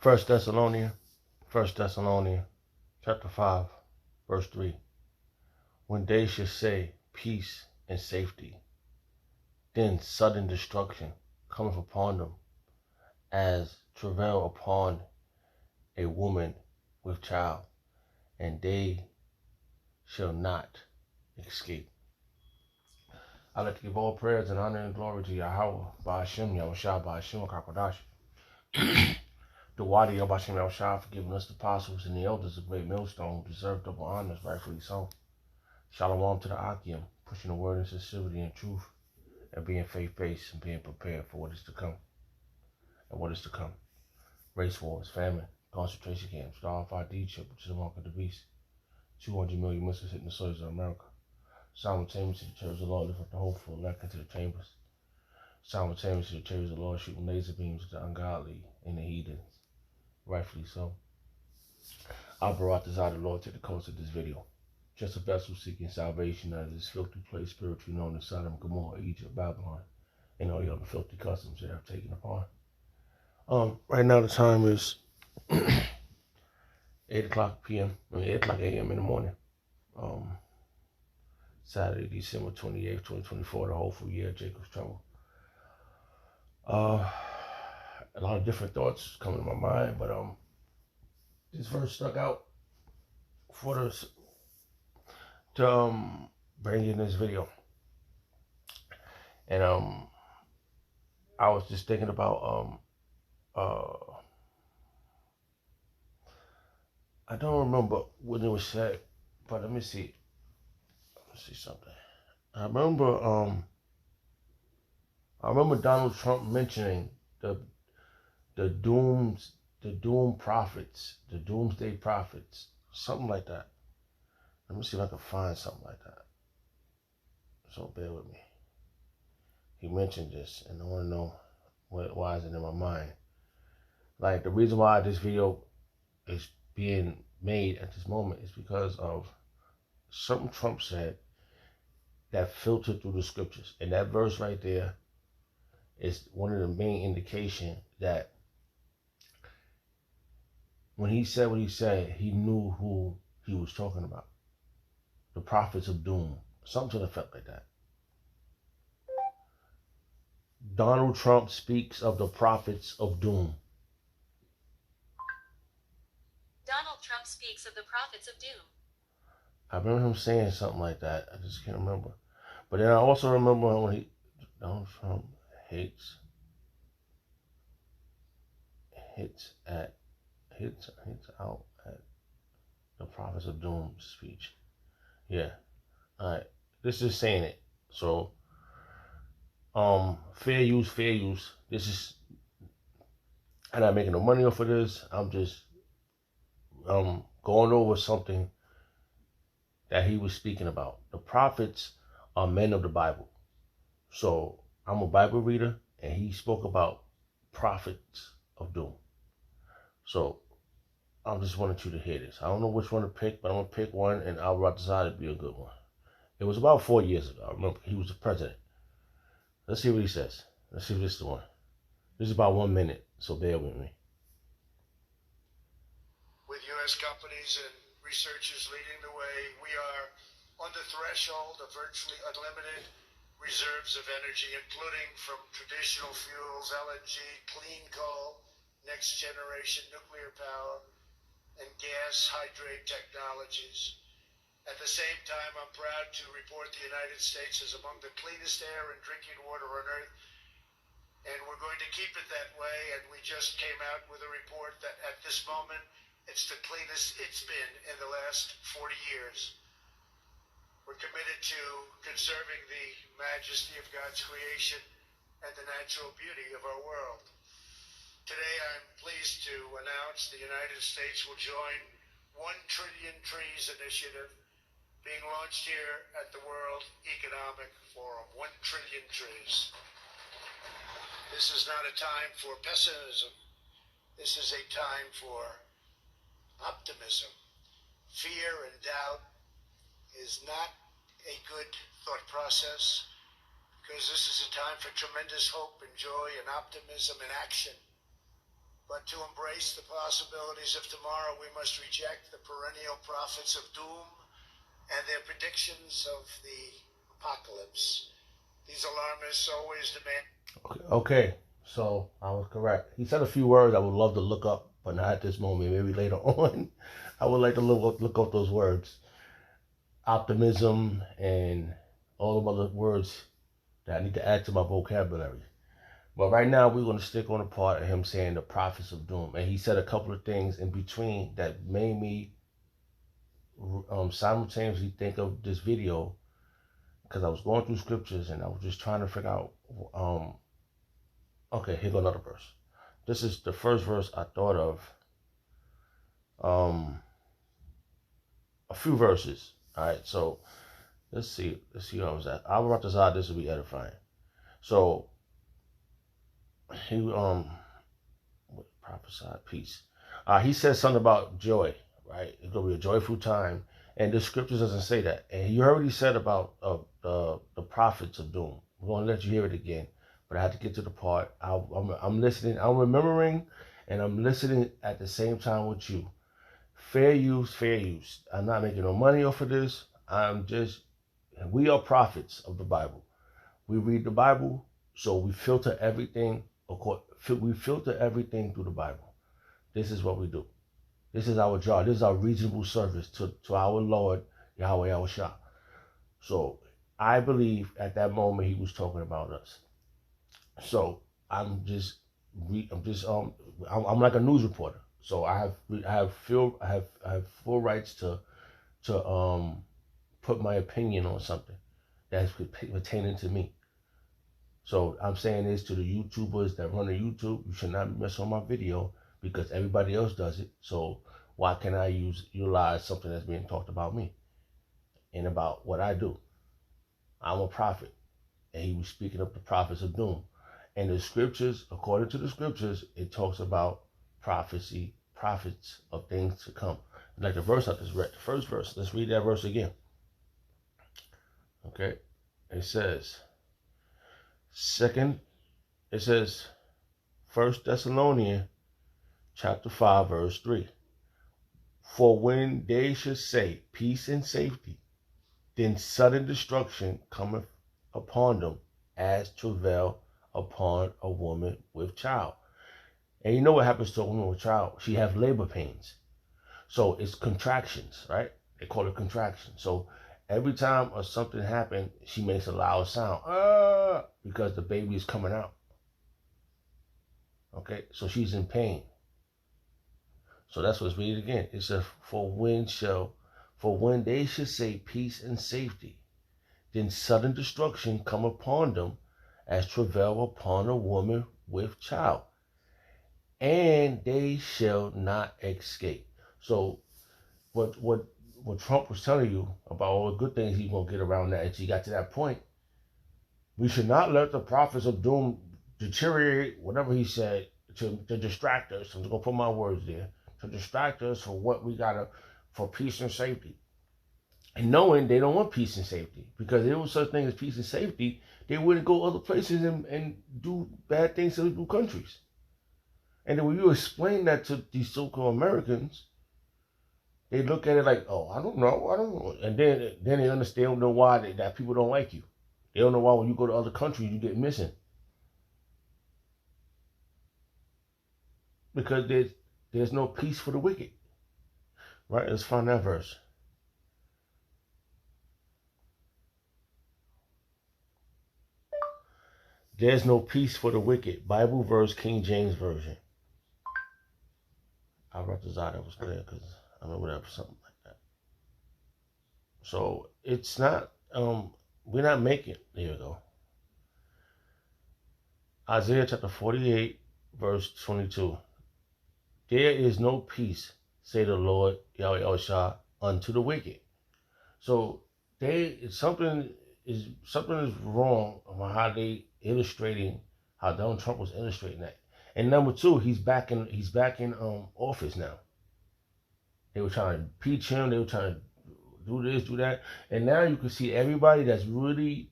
First Thessalonians, chapter 5, verse 3. When they should say peace and safety, then sudden destruction cometh upon them, as travail upon a woman with child, and they shall not escape. I'd like to give all prayers and honor and glory to Yahweh, Ba'ashem, Yahushua, Ba'ashem, Kakodash. The Wadi of Ba'ashem Yahushua for giving us the apostles and the elders of great millstone who deserve double honors, rightfully so. Shalom to the Akim, pushing the word in sincerity and truth, and being faith-based and being prepared for what is to come. And what is to come. Race wars, famine, concentration camps, the RFID chip, which is the mark of the beast. 200 million missiles hitting the soils of America. Simultaneously, the chariots of the Lord lift up the hopeful elect into the chambers. Simultaneously, the chariots of the Lord shooting laser beams at the ungodly and the heathens. Rightfully so. I brought this out of the Lord to the coast of this video. Just a vessel seeking salvation out of this filthy place spiritually known as Sodom, Gomorrah, Egypt, Babylon, and all the other filthy customs they have taken upon. Right now the time is 8 o'clock p.m. 8 o'clock a.m. in the morning. Saturday, December 28th, 2024, the hopeful year of Jacob's trouble. A lot of different thoughts coming to my mind, but this verse stuck out for us to bring in this video. And I was just thinking about I don't remember when it was said, but let me see. Let's see something. I remember Donald Trump mentioning the doom prophets, the doomsday prophets, something like that. Let me see if I can find something like that. So bear with me. He mentioned this, and I want to know why is it in my mind. Like, the reason why this video is being made at this moment is because of something Trump said that filtered through the scriptures. And that verse right there is one of the main indication that when he said what he said, he knew who he was talking about. The prophets of doom. Something to the effect like that. Donald Trump speaks of the prophets of doom. Donald Trump speaks of the prophets of doom. I remember him saying something like that. I just can't remember. But then I also remember when Donald Trump hits out at the prophets of doom speech. Yeah. All right. This is saying it. So, fair use. This is, I'm not making no money off of this. I'm just going over something that he was speaking about. The prophets are men of the Bible. So I'm a Bible reader, and he spoke about prophets of doom. So I just wanted you to hear this. I don't know which one to pick, but I'm going to pick one, and I'll decide it'd be a good one. It was about 4 years ago. I remember he was the president. Let's see what he says. Let's see if this is the one. This is about 1 minute, so bear with me. With U.S. companies and researchers leading the way, we are on the threshold of virtually unlimited reserves of energy, including from traditional fuels, LNG, clean coal, next generation nuclear power, and gas hydrate technologies. At the same time, I'm proud to report the United States is among the cleanest air and drinking water on Earth, and we're going to keep it that way. And we just came out with a report that at this moment, it's the cleanest it's been in the last 40 years. We're committed to conserving the majesty of God's creation and the natural beauty of our world. Today, I'm pleased to announce the United States will join 1 Trillion Trees initiative being launched here at the World Economic Forum. 1 trillion trees. This is not a time for pessimism. This is a time for optimism. Fear and doubt is not a good thought process, because this is a time for tremendous hope and joy and optimism and action. But to embrace the possibilities of tomorrow, we must reject the perennial prophets of doom and their predictions of the apocalypse. These alarmists always demand. Okay, so I was correct. He said a few words I would love to look up, but not at this moment. Maybe later on. I would like to look up those words. Optimism and all the other words that I need to add to my vocabulary. But right now, we're going to stick on the part of him saying the prophets of doom. And he said a couple of things in between that made me simultaneously think of this video, because I was going through scriptures and I was just trying to figure out. Okay, here go another verse. This is the first verse I thought of. A few verses. All right, so let's see where I was at. I was about to say this will be edifying. So he prophesied peace. He said something about joy, right? It's gonna be a joyful time, and the scriptures doesn't say that. And he already said about the prophets of doom. I'm gonna let you hear it again, but I had to get to the part. I'm listening. I'm remembering, and I'm listening at the same time with you. Fair use, fair use. I'm not making no money off of this. We are prophets of the Bible. We read the Bible, so we filter everything. We filter everything through the Bible. This is what we do. This is our job. This is our reasonable service to our Lord, Yahweh Yahushua. So I believe at that moment he was talking about us. So I'm like a news reporter. So I have full rights to put my opinion on something that's pertaining to me. So I'm saying this to the YouTubers that run the YouTube. You should not mess on my video because everybody else does it. So why can't I utilize something that's being talked about me and about what I do? I'm a prophet, and he was speaking of the prophets of doom. And the scriptures, according to the scriptures, it talks about prophecy, prophets of things to come. Like the verse I just read, the first verse. Let's read that verse again. Okay, it says, 1 Thessalonians chapter 5, verse 3. For when they should say peace and safety, then sudden destruction cometh upon them as travail upon a woman with child. And you know what happens to a woman with child? She has labor pains. So it's contractions, right? They call it contraction. So every time something happens, she makes a loud sound, because the baby is coming out. Okay, so she's in pain. So that's what's read again. It says, for when they should say peace and safety, then sudden destruction come upon them as travail upon a woman with child, and they shall not escape. So what Trump was telling you about all the good things he's going to get around that, and he got to that point, we should not let the prophets of doom deteriorate, whatever he said, to distract us. I'm just going to put my words there, to distract us for what we got for peace and safety. And knowing they don't want peace and safety, because if there was such thing as peace and safety, they wouldn't go other places and do bad things to other countries. And then when you explain that to these so-called Americans, they look at it like, oh, I don't know. And then they understand, don't know why that people don't like you. They don't know why when you go to other countries, you get missing. Because there's no peace for the wicked. Right? Let's find that verse. There's no peace for the wicked. Bible verse, King James Version. I wrote this out. That was clear because I remember that was something like that. So it's not, we're not making, there you go. Isaiah chapter 48, verse 22. There is no peace, say the Lord, Yahweh Yahushua, unto the wicked. So something is wrong about how they illustrating how Donald Trump was illustrating that. And number two, he's back in office now. They were trying to impeach him. They were trying to do this, do that, and now you can see everybody that's really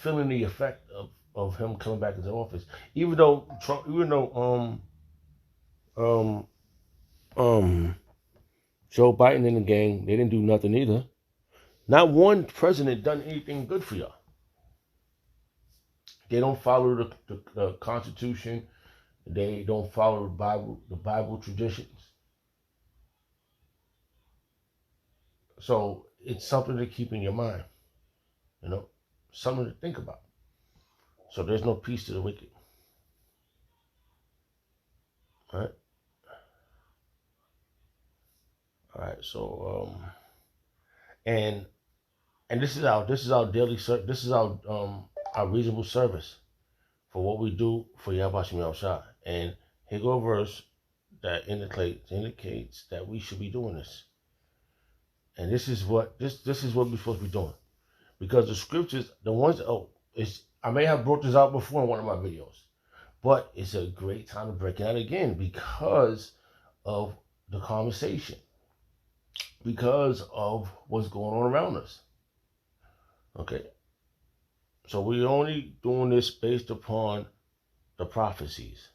feeling the effect of him coming back into office. Even though Joe Biden and the gang, they didn't do nothing either. Not one president done anything good for y'all. They don't follow the Constitution. They don't follow the Bible traditions. So it's something to keep in your mind, something to think about. So there's no peace to the wicked. All right. All right. So and this is our daily this is our reasonable service for what we do for Yahweh Shem Yahushua. And here go a verse that indicates that we should be doing this. And this is what we're supposed to be doing. Because the scriptures, I may have brought this out before in one of my videos, but it's a great time to break it out again because of the conversation, because of what's going on around us. Okay. So we're only doing this based upon the prophecies.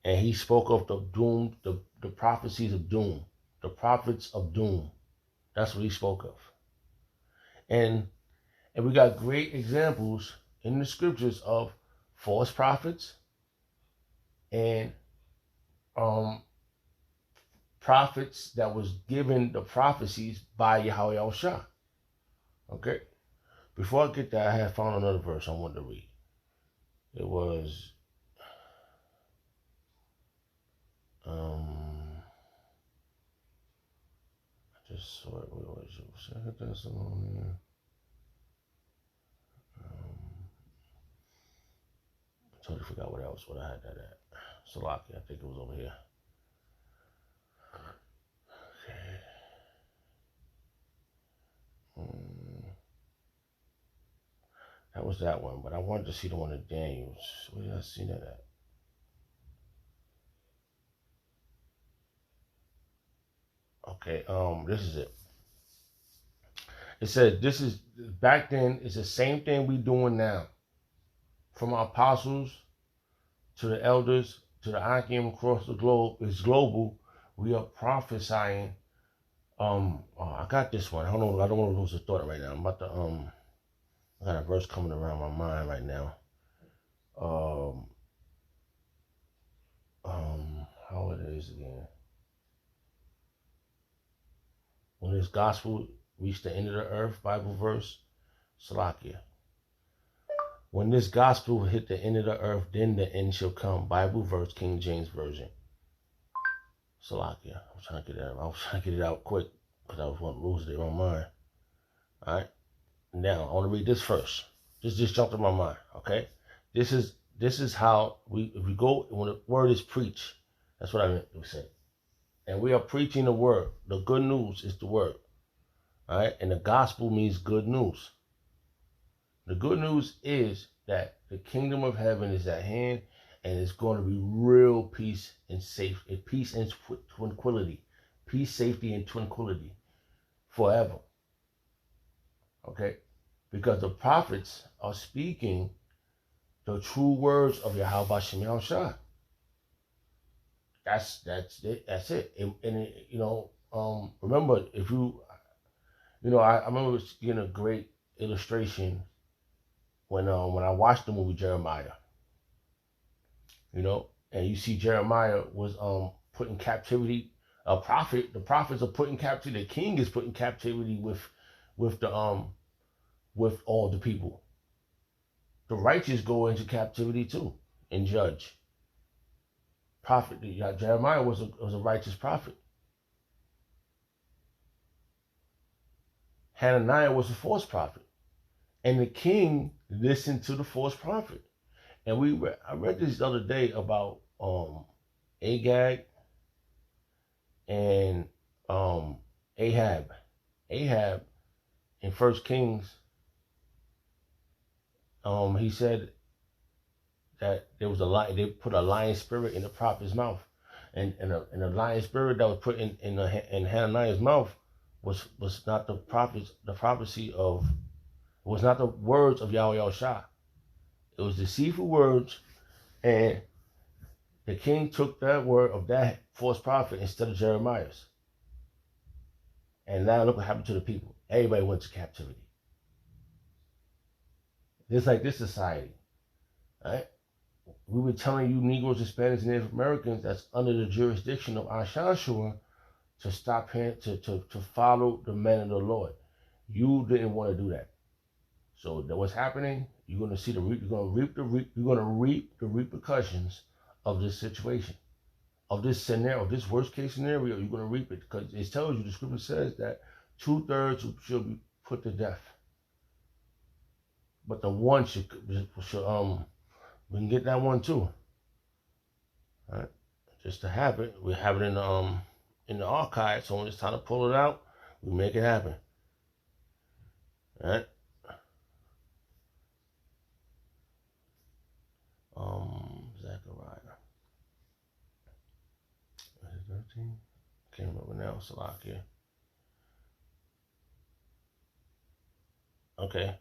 And he spoke of the doom, the prophecies of doom, the prophets of doom. That's what he spoke of. And we got great examples in the scriptures of false prophets and prophets that was given the prophecies by Yahweh Yahushua. Okay? Before I get there, I had found another verse I wanted to read. It was I just saw it. Where was it? Second Thessalonians. I totally forgot what I had that at. Salaki, I think it was over here. Okay. That was that one, but I wanted to see the one of Daniel's. Where did I see that at? Okay, this is it. It said this is back then. It's the same thing we doing now. From our apostles to the elders to the Akim across the globe, it's global. We are prophesying. I got this one. Hold on, I don't want to lose the thought right now. I'm about to I got a verse coming around my mind right now. How it is again? When this gospel reached the end of the earth, Bible verse, Salakia. When this gospel hit the end of the earth, then the end shall come. Bible verse, King James Version. Salakia. I was trying to get it out quick because I was going to lose it in my mind. All right. Now I want to read this first. This just jumped in my mind. Okay. This is how if we go when the word is preached. That's what I meant to say. And we are preaching the word. The good news is the word. All right. And the gospel means good news. The good news is that the kingdom of heaven is at hand and it's going to be real peace and peace and tranquility. Peace, safety, and tranquility forever. Okay? Because the prophets are speaking the true words of Yahweh Shem Yahushua. That's it. That's it. And remember, if I remember getting a great illustration when I watched the movie Jeremiah. And you see Jeremiah was put in captivity. The prophets are put in captivity. The king is put in captivity with all the people. The righteous go into captivity too and judge. Jeremiah was a righteous prophet. Hananiah was a false prophet. And the king listened to the false prophet. And I read this the other day about Agag and Ahab. Ahab in 1 Kings, he said that there was they put a lion spirit in the prophet's mouth. And the lion spirit that was put in Hananiah's mouth was not the prophecy of, it was not the words of Yahweh Yahushua. It was deceitful words, and The king took that word of that false prophet instead of Jeremiah's. And now look what happened to the people. Everybody went to captivity. Just like this society, right? We were telling you Negroes, Hispanics, and Native Americans that's under the jurisdiction of Ashashua to stop here, to follow the men of the Lord. You didn't want to do that. So that what's happening, you're going to see you're going to reap the repercussions of this situation, of this scenario, this worst case scenario. You're going to reap it because it tells you, the scripture says that 2/3 shall be put to death, but the one should we can get that one too. All right, just to have it, we have it in the archive. So when it's time to pull it out, we make it happen. All right. Zechariah. 13? Can't remember now. It's a lot here. Okay.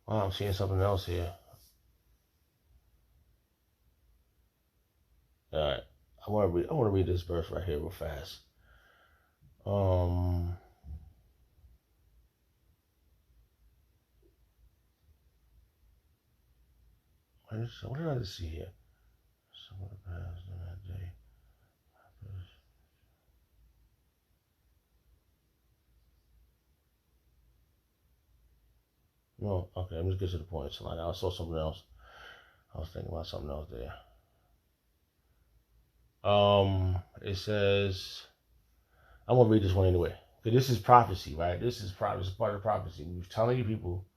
Wow, I'm seeing something else here. All right. I want to read this verse right here real fast. What did I just see here? Some of the past in that day. No, okay, let me just get to the point. So like I saw something else. I was thinking about something else there. It says, I'm gonna read this one anyway. Because this is prophecy, right? This is part of prophecy. We was telling you people,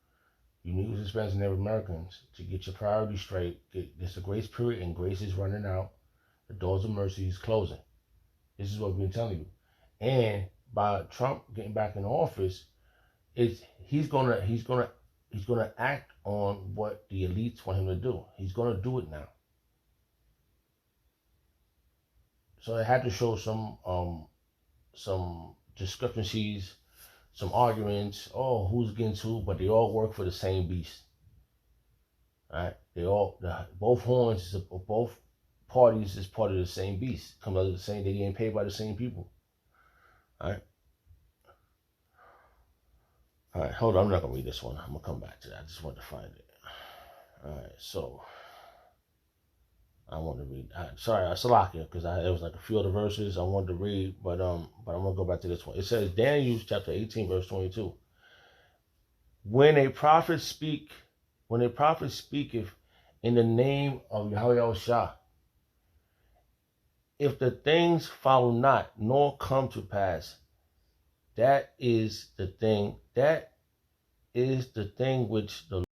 you Negroes, Hispanics, and Native Americans, to get your priorities straight. There's a grace period, and grace is running out. The doors of mercy is closing. This is what we've been telling you. And by Trump getting back in office, he's gonna act on what the elites want him to do. He's gonna do it now. So it had to show some discrepancies, some arguments. Oh, who's against who? But they all work for the same beast. All right? Both horns of both parties is part of the same beast. Comes out of the same. They're getting paid by the same people. All right. All right. Hold on. I'm not gonna read this one. I'm gonna come back to that. I just want to find it. All right. So I want to read. Sorry, Salakia, because there was like a few other verses I wanted to read, but I'm gonna go back to this one. It says Daniel chapter 18, verse 22. When a prophet speaketh in the name of Yahweh Shah, if the things follow not, nor come to pass, that is the thing which the